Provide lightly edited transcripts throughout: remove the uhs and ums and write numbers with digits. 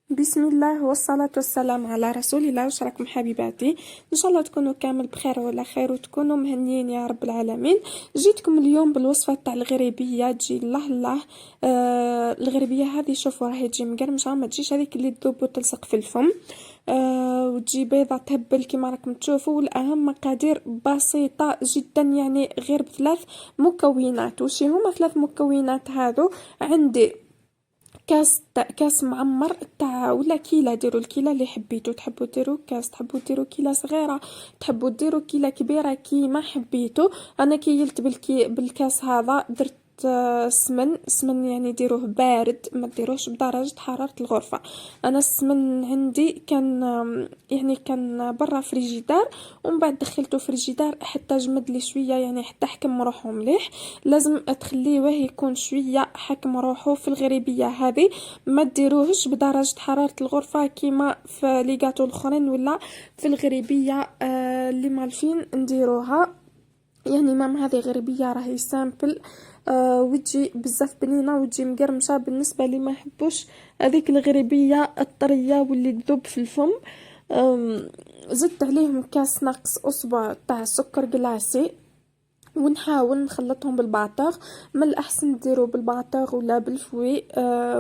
بسم الله والصلاة والسلام على رسول الله. واش راكم حبيباتي؟ ان شاء الله تكونوا كامل بخير وعلى خير وتكونوا مهنيين يا رب العالمين. جيتكم اليوم بالوصفة تاع الغريبية، تجي الله. الغريبية هذه شوفوا راهي تجي مقرمشة، ما تجيش هذيك اللي تذوب وتلصق في الفم. وتجي بيضة تهبل كما راكم تشوفوا. والأهم مقادير بسيطة جدا، يعني غير بثلاث مكونات. وش هما ثلاث مكونات هذو؟ عندي كاس معمر تاع ولا كيله، ديروا الكيله اللي حبيتو، تحبوا ديروا كاس، تحبوا ديروا كيله صغيره، تحبوا ديروا كيله كبيره كيما حبيتو. انا كيلت بالكاس هذا درت سمن يعني ديروه بارد، ما ديروش بدرجة حرارة الغرفة. انا السمن عندي كان يعني كان برا فريجيدار، ومن بعد دخلته فريجيدار حتى جمد لي شوية، يعني حتى حكم روحه مليح. لازم تخليوه يكون شوية حكم روحه في الغريبية هذه، ما ديروهش بدرجة حرارة الغرفة كيما في لي جاتو الاخرين ولا في الغريبية اللي مالفين نديروها. يعني مام هذه غريبية راهي سامبل، وتجي بزاف بنينه وتجي مقرمشه بالنسبه لي ما يحبوش هذيك الغريبيه الطريه واللي تذوب في الفم. زدت عليهم كاس ناقص اصبع تاع سكر جلاسي، ونحاول نخلطهم بالبعتر. من الاحسن ديروا بالبعتر ولا بالفوي،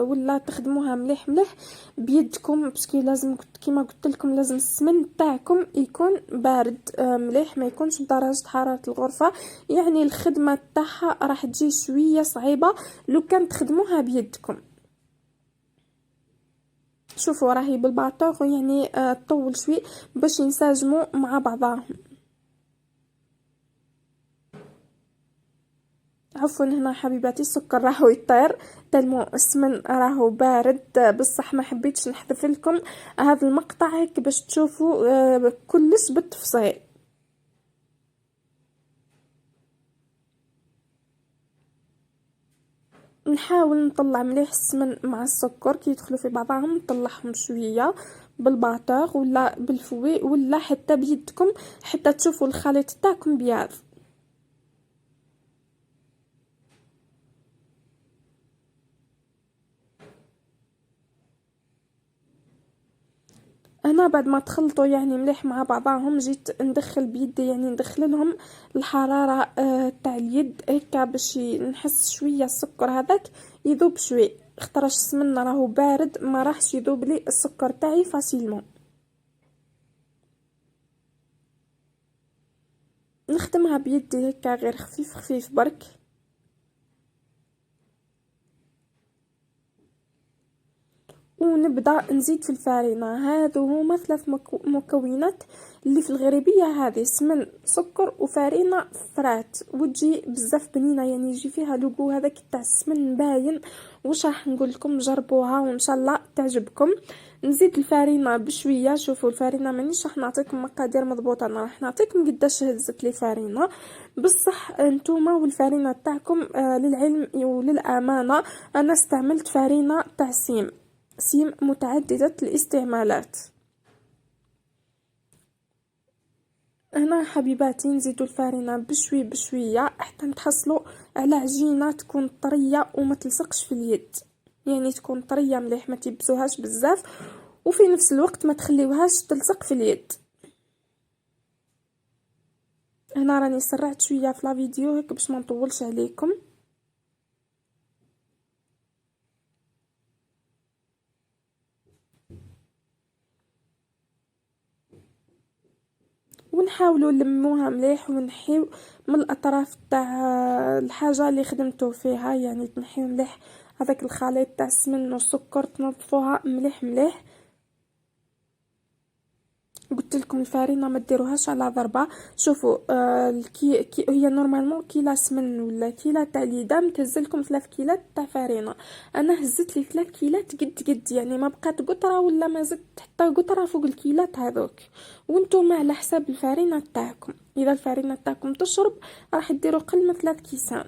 ولا تخدموها مليح مليح بيدكم، باسكو لازم كيما قلت لكم لازم السمن تاعكم يكون بارد مليح، ما يكونش بدرجه حراره الغرفه. يعني الخدمه تاعها راح تجي شويه صعيبه لو كان تخدموها بيدكم. شوفوا راهي بالبعتر، يعني طول شوي باش ينسجموا مع بعضهم. عفوا هنا حبيباتي السكر راهو يطير، تلمو السمن راهو بارد، بصح ما حبيتش نحذف لكم هذا المقطع هيك باش تشوفوا كلش بالتفصيل. نحاول نطلع مليح السمن مع السكر كي يدخلوا في بعضهم، نطلعهم شويه بالباطور ولا بالفوي ولا حتى بيدكم حتى تشوفوا الخليط تاعكم بياض. انا بعد ما تخلطوا يعني مليح مع بعضهم، جيت ندخل بيدي، يعني ندخل لهم الحراره تاع اليد هكا باش نحس شويه السكر هذاك يذوب شوي، اخترش السمنه راهو بارد ما راحش يذوب لي السكر تاعي فاسيلمون. نخدمها بيدي هكا غير خفيف خفيف برك. ونبدا نزيد في الفارينه. هادو هما ثلاث مكونات اللي في الغريبيه هذه: سمن، سكر، وفارينه فرات. وتجي بزاف بنينه، يعني يجي فيها لوغو هذاك تاع السمن باين. واش راح نقول لكم جربوها وان شاء الله تعجبكم. نزيد الفارينه بشويه. شوفوا الفارينه مانيش راح نعطيكم مقادير مضبوطه، انا راح نعطيكم قداش هزت لي فارينه، بصح انتوما والفارينه تاعكم للعلم وللامانه انا استعملت فارينه تاع سيم متعددة الاستعمالات. هنا حبيباتي نزيدو الفارينة بشوي بشوية حتى نتحصلوا على عجينة تكون طرية وما تلصقش في اليد، يعني تكون طرية مليح، ما تيبسوهاش بزاف وفي نفس الوقت ما تخليوهاش تلصق في اليد. هنا راني سرعت شوية في لا فيديو هيك باش ما نطولش عليكم. ونحاولوا نلموها مليح ونحيو من الاطراف تاع الحاجه اللي خدمتو فيها، يعني تنحيو مليح هذاك الخليط تاع السمن والسكر، تنظفوها مليح مليح. قلت لكم الفارينه ما ديروهاش على ضربه. شوفوا هي نورمالمون كيلا سمن ولا كيلا تاع ليدام تهزلكم 3 كيلات تاع فارينه، انا هزت لي 3 كيلات قد يعني ما بقات قطره ولا ما زدت حتى قطره فوق الكيلات هذوك. وانتم على حساب الفارينه تاعكم، اذا الفارينه تاعكم تشرب راح ديروا قل من 3 كيسان.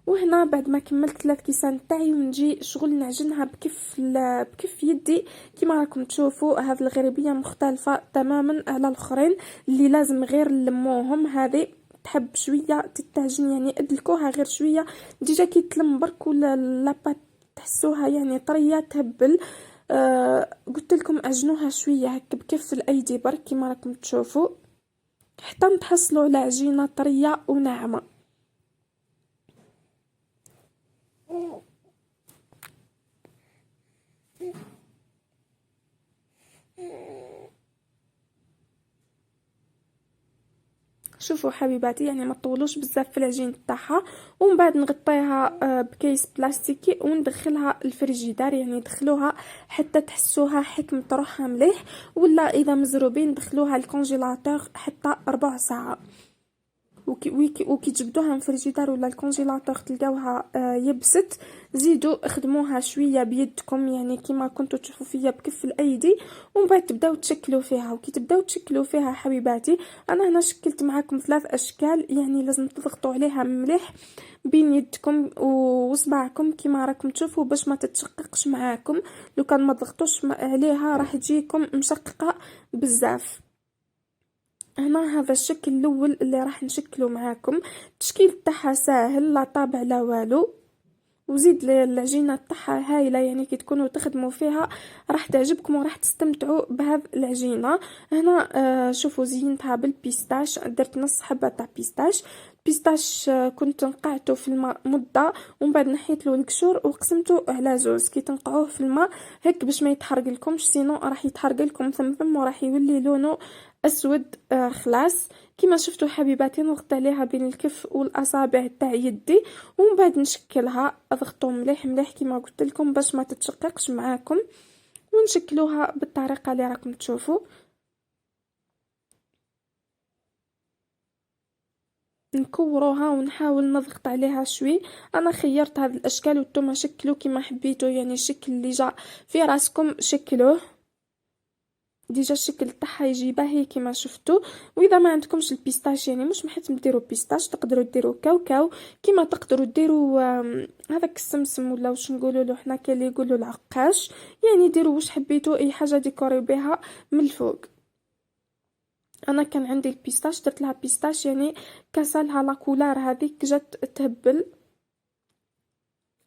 وهنا بعد ما كملت 3 كيسان تاعي ونجي شغل نعجنها بكف يدي. كما راكم تشوفوا هذه الغريبيه مختلفه تماما على الاخرين اللي لازم غير نلموهم. هذه تحب شويه تتعجن، يعني ادلكوها غير شويه ديجا كي تلم برك ولا لاباط تحسوها يعني طريه تهبل. قلت لكم عجنوها شويه هكا بكف الايدي برك كيما راكم تشوفوا، حتى نتحصلوا على عجينه طريه وناعمه. شوفوا حبيباتي، يعني ما تطولوش بزاف في العجين تاعها، ومن بعد نغطيها بكيس بلاستيكي وندخلها الفريجيدار، يعني دخلوها حتى تحسوها حكمت روحها مليح، ولا اذا مزروبين دخلوها الكونجيلاتور حتى 4 ساعات. وكي تجبدوها من الفريجيدار ولا الكونجيلاتور تلقاوها يبست، زيدوا اخدموها شويه بيدكم يعني كيما كنتوا تشوفوا فيا بكف الايدي، ومن بعد تبداو تشكلوا فيها. وكي تبداو تشكلوا فيها حبيباتي، انا هنا شكلت معاكم 3 اشكال، يعني لازم تضغطوا عليها مليح بين يدكم وصباعكم كيما راكم تشوفوا باش ما تتشققش معاكم. لو كان ما ضغطوش عليها راح تجيكم مشققه بزاف. هنا هذا الشكل الاول اللي راح نشكله معاكم، التشكيل تاعها ساهل لا طابع لا والو، وزيد العجينه تاعها هايله، يعني كي تكونوا تخدموا فيها راح تعجبكم وراح تستمتعوا بهذه العجينه. هنا شوفوا زينتها بالبيستاش، درت نص حبه تاع بيستاش. بيستاش كنت نقعته في الماء مده، ومن بعد نحيت له القشور وقسمته على زوز. كي تنقعوه في الماء هيك باش ما يتحرق لكمش، سينو راح يتحرق لكم ثم وراح يولي لونه اسود خلاص. كما شفتوا حبيباتي نضغط عليها بين الكف والاصابع تاع يدي، ومن بعد نشكلها اضغطوا مليح مليح كما قلت لكم باش ما تتشققش معاكم، ونشكلوها بالطريقه اللي راكم تشوفوا. نكوروها ونحاول نضغط عليها شوي. انا خيرت هذه الاشكال وانتم شكلوا كما حبيتوا، يعني الشكل اللي جا في راسكم شكلوه. ديجا الشكل تاعها يجي باهي كما شفتوا. واذا ما عندكمش البيستاش يعني مش محتاج ديروا بيستاش، تقدروا ديروا كاوكاو، كما تقدروا ديروا هذاك السمسم ولا واش نقولوا له حنا كاين اللي يقولوا العقاش، يعني ديروا واش حبيتوا اي حاجه ديكوريو بها من الفوق. انا كان عندي البيستاش درت لها بيستاش، يعني كسلها لا كولار هذيك جات تهبل.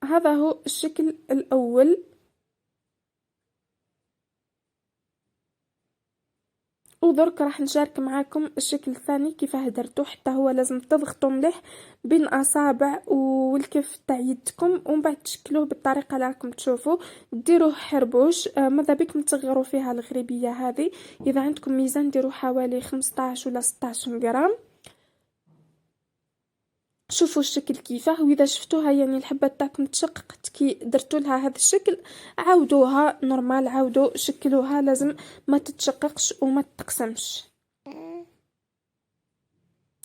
هذا هو الشكل الاول. ودرك راح نشارك معاكم الشكل الثاني كيفاه درتو، حتى هو لازم تضغطوا مليح بين اصابع والكف تاع يدكم، ومن بعد تشكلوه بالطريقه اللي راكم تشوفوا. ديروه حربوش، ماذا بكم تصغروا فيها الغريبيه هذه. اذا عندكم ميزان ديروا حوالي 15 ولا 16 غرام. شوفوا الشكل كيفاه، واذا شفتوها يعني الحبه تاعكم تشققت كي درتوا لها هذا الشكل، عاودوها نورمال، عاودوا شكلوها، لازم ما تتشققش وما تتقسمش.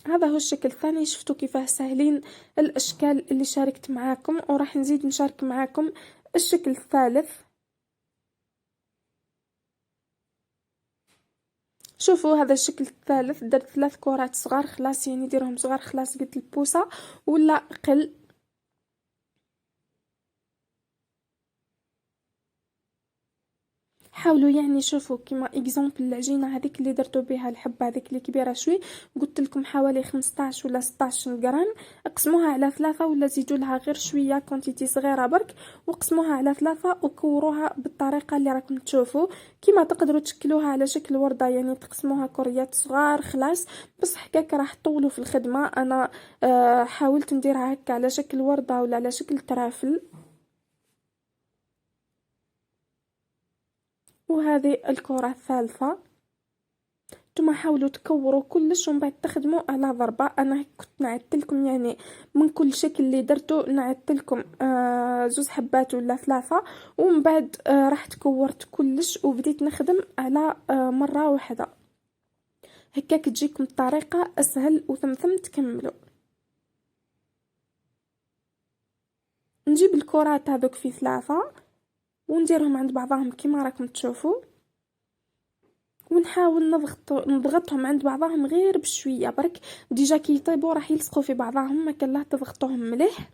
هذا هو الشكل الثاني. شفتوا كيفاه سهلين الاشكال اللي شاركت معاكم، وراح نزيد نشارك معاكم الشكل الثالث. شوفوا هذا الشكل الثالث، درت 3 كرات صغار خلاص، يعني ديرهم صغار خلاص قد البوسه ولا اقل. حاولوا يعني شوفوا كيما اكزامبل العجينه هذيك اللي درتو بها الحبه هذيك اللي كبيره شوي، قلت لكم حوالي 15 ولا 16 غرام، اقسموها على 3 ولا زيدوا لها غير شويه كونتيتي صغيره برك، وقسموها على 3 وكوروها بالطريقه اللي راكم تشوفوا. كيما تقدروا تشكلوها على شكل ورده، يعني تقسموها كريات صغار خلاص، بس حكاك راح تطولوا في الخدمه. انا حاولت نديرها هكا على شكل ورده ولا على شكل ترافل. وهذه الكرة الثالثة. نتوما حاولوا تكوروا كلش ومن بعد تخدموا على ضربة. انا كنت نعدت لكم يعني من كل شكل اللي درتو نعدت لكم 2 حبات ولا 3، ومن بعد رحت كورت كلش وبديت نخدم على مرة واحدة، هكاك تجيكم الطريقة اسهل وثمثم تكملوا. نجيب الكرات هذوك في 3 ونديرهم عند بعضهم كما راكم تشوفوا، ونحاول نضغطهم عند بعضهم غير بشويه برك، ديجا كي يطيبوا راح يلصقوا في بعضهم، ما كان لا تضغطوهم مليح.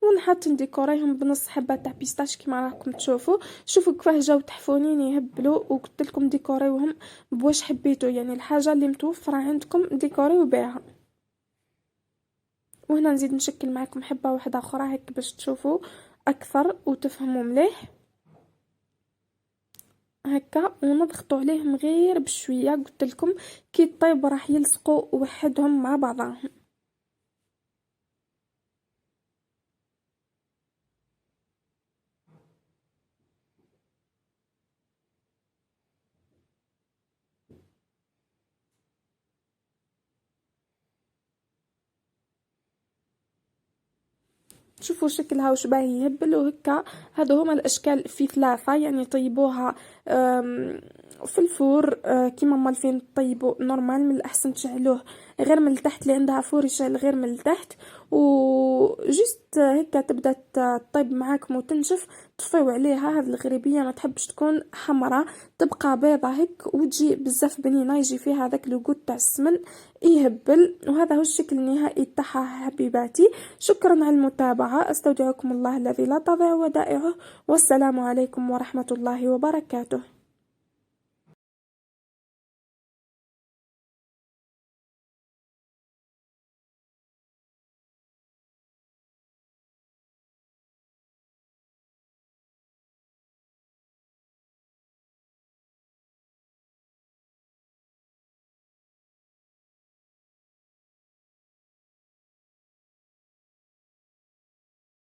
ونحط نديكوريهم بنص حبه تاع بيستاش كما راكم تشوفوا. شوفوا كيفاه جاو تحفونين يهبلوا، وقلت لكم ديكوريوهم بواش حبيتوا، يعني الحاجه اللي متوفره عندكم ديكوريو بها. وهنا نزيد نشكل معكم حبه واحده اخرى هيك باش تشوفوا اكثر وتفهموا مليح. هكا ونضغطوا عليهم غير بشويه. قلت لكم كي طيب راح يلصقوا وحدهم مع بعضهم. شوفوا شكلها وش باهي يهبل وهكا. هادو هما الاشكال في ثلاثة، يعني طيبوها في الفور كيما مالفين طيبوا نورمال. من الاحسن تشعلوه غير من التحت اللي عندها فور يشعل غير من التحت، وجست هكا تبدا تطيب معاكم وتنشف. طفيو عليها. هذه الغريبية ما تحبش تكون حمراء، تبقى بيضة هيك وتجي بزاف بنينة، يجي فيها هذاك الوجود تاع السمن يهبل. وهذا هو الشكل النهائي تاعها حبيباتي. شكرا على المتابعة، استودعكم الله الذي لا تضيع ودائعه، والسلام عليكم ورحمة الله وبركاته.